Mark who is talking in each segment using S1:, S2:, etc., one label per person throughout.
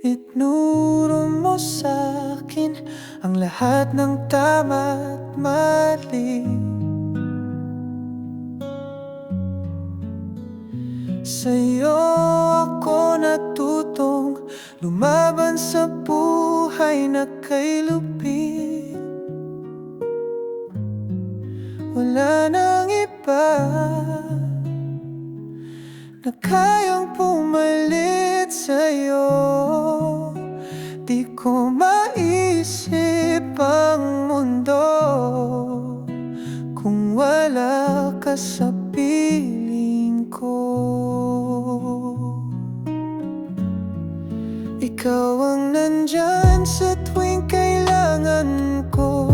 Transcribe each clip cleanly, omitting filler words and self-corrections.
S1: Itnuro mo sa'kin ang lahat ng tama at mali. Sa'yo ako natutong lumaban sa buhay na kay lupit. Wala nang iba na kayang pumalit sa'yo. Di ko maisip ang mundo kung wala ka sa piling ko. Ikaw ang nandyan sa tuwing kailangan ko.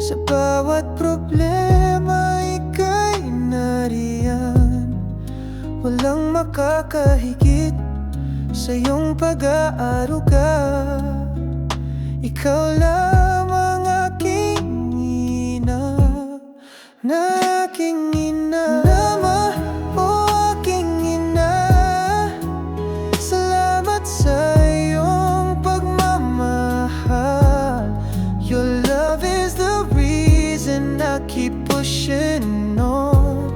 S1: Sa bawat problema, ika'y nariyan. Walang makakahigit sa iyong pag-aaruga. Ikaw lamang aking ina, na aking ina. Ama o aking ina, salamat sa iyong pagmamahal. Your love is the reason I keep pushing on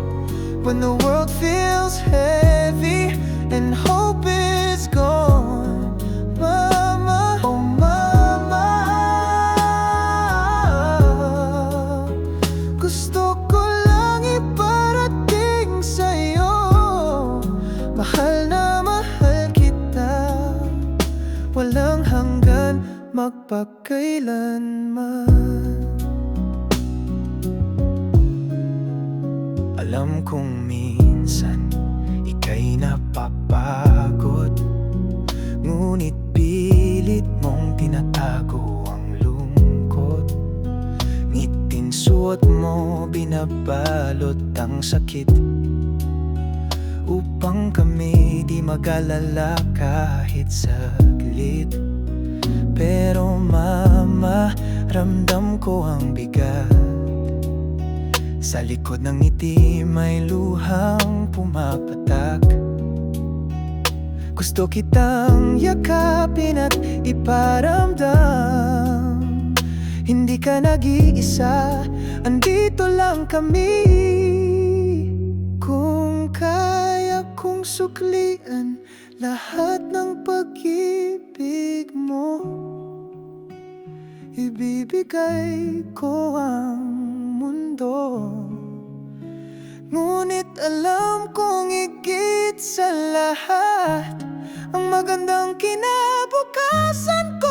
S1: when the world feels heavy and hope is gone. Mama, oh mama, gusto ko lang iparating sa'yo, mahal na mahal kita, walang hanggan, magpakailanman. Alam kong minsan ika'y napapagod, ngunit pilit mong tinatago ang lungkot. Ngiting suot mo, binabalot ang sakit, upang kami di mag-alala kahit saglit. Pero mama, ramdam ko ang bigat. Sa likod ng ngiti may luhang pumapatak. Gusto kitang yakapin at iparamdam, hindi ka nag-iisa, andito lang kami. Kung kaya kong suklian lahat ng pag-ibig mo, ibibigay ko ang mundo. Ngunit alam kong higit sa lahat, ang magandang kinabukasan ko